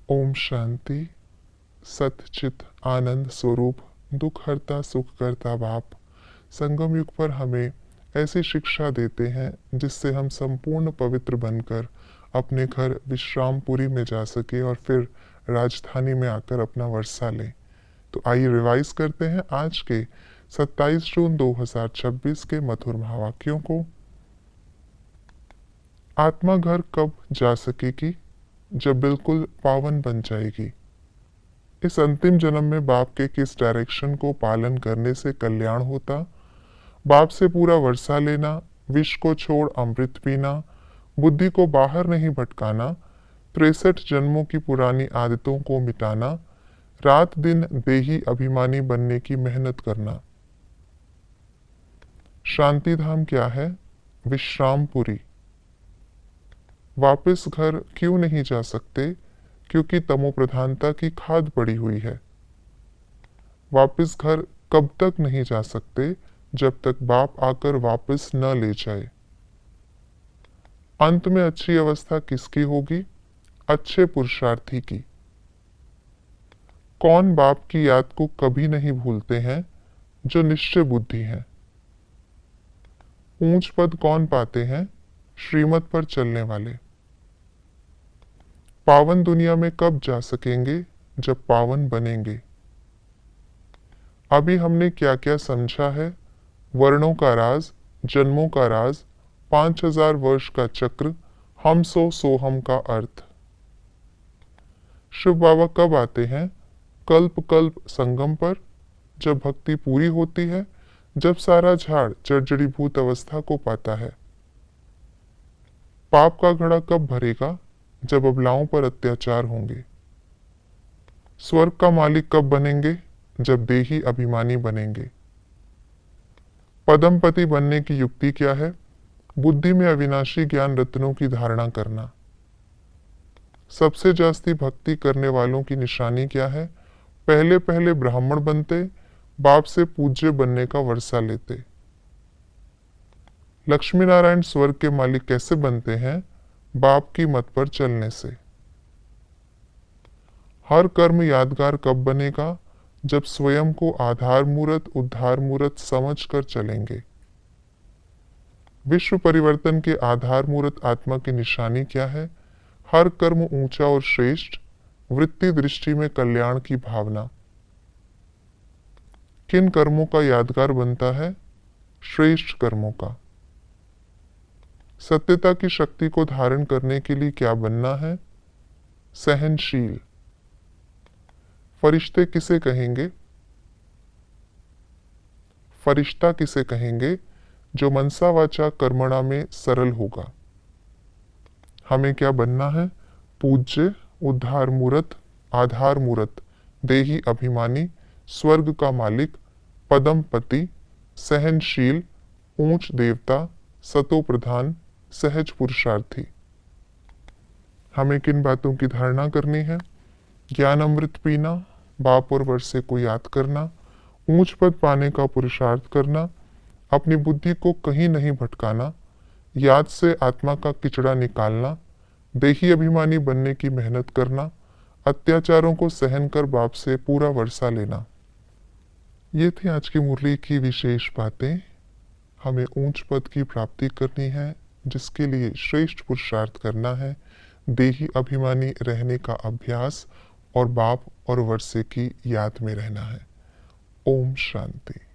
ओम शांति। सतचित आनंद स्वरूप दुख हरता सुख करता बाप संगम युग पर हमें ऐसी शिक्षा देते हैं जिससे हम संपूर्ण पवित्र बनकर अपने घर विश्रामपुरी में जा सके और फिर राजधानी में आकर अपना वर्षा लें। तो आइए रिवाइज करते हैं आज के 27 जून 2026 के मधुर महावाक्यों को। आत्मा घर कब जा सकेगी? जब बिल्कुल पावन बन जाएगी। इस अंतिम जन्म में बाप के किस डायरेक्शन को पालन करने से कल्याण होता? बाप से पूरा वर्षा लेना, विष को छोड़ अमृत पीना, बुद्धि को बाहर नहीं भटकाना, 63 जन्मों की पुरानी आदतों को मिटाना, रात दिन देही अभिमानी बनने की मेहनत करना। शांति धाम क्या है? विश्रामपुरी। वापस घर क्यों नहीं जा सकते? क्योंकि तमो प्रधानता की खाद पड़ी हुई है। वापस घर कब तक नहीं जा सकते? जब तक बाप आकर वापस न ले जाए। अंत में अच्छी अवस्था किसकी होगी? अच्छे पुरुषार्थी की। कौन बाप की याद को कभी नहीं भूलते हैं? जो निश्चय बुद्धि हैं। ऊंच पद कौन पाते हैं? श्रीमत पर चलने वाले। पावन दुनिया में कब जा सकेंगे? जब पावन बनेंगे। अभी हमने क्या क्या समझा है? वर्णों का राज, जन्मों का राज, 5000 वर्ष का चक्र, हम सो सोहम का अर्थ। शिव बाबा कब आते हैं? कल्प कल्प संगम पर, जब भक्ति पूरी होती है, जब सारा झाड़ जर्जरीभूत अवस्था को पाता है। पाप का घड़ा कब भरेगा? जब अबलाओं पर अत्याचार होंगे। स्वर्ग का मालिक कब बनेंगे? जब देही अभिमानी बनेंगे। पदमपति बनने की युक्ति क्या है? बुद्धि में अविनाशी ज्ञान रत्नों की धारणा करना। सबसे जास्ती भक्ति करने वालों की निशानी क्या है? पहले पहले ब्राह्मण बनते, बाप से पूज्य बनने का वर्षा लेते। लक्ष्मी नारायण स्वर्ग के मालिक कैसे बनते हैं? बाप की मत पर चलने से। हर कर्म यादगार कब बनेगा? जब स्वयं को आधार मूर्त उद्धार मूर्त समझ कर चलेंगे। विश्व परिवर्तन के आधार मूर्त आत्मा की निशानी क्या है? हर कर्म ऊंचा और श्रेष्ठ, वृत्ति दृष्टि में कल्याण की भावना। किन कर्मों का यादगार बनता है? श्रेष्ठ कर्मों का। सत्यता की शक्ति को धारण करने के लिए क्या बनना है? सहनशील। फरिश्ते किसे कहेंगे? फरिश्ता किसे कहेंगे? जो मनसा वाचा कर्मणा में सरल होगा। हमें क्या बनना है? पूज्य, उद्धार मूर्त, आधार मूर्त, देही अभिमानी, स्वर्ग का मालिक, पदमपति, सहनशील, ऊंच देवता, सतो प्रधान, सहज पुरुषार्थी। हमें किन बातों की धारणा करनी है? ज्ञान अमृत पीना, बाप और वर्षे को याद करना, ऊंच पद पाने का पुरुषार्थ करना, अपनी बुद्धि को कहीं नहीं भटकाना, याद से आत्मा का किचड़ा निकालना, देही अभिमानी बनने की मेहनत करना, अत्याचारों को सहन कर बाप से पूरा वर्षा लेना। ये थी आज की मुरली की विशेष बातें। हमें ऊंच पद की प्राप्ति करनी है, जिसके लिए श्रेष्ठ पुरुषार्थ करना है, देही अभिमानी रहने का अभ्यास और बाप और वर्षे की याद में रहना है। ओम शांति।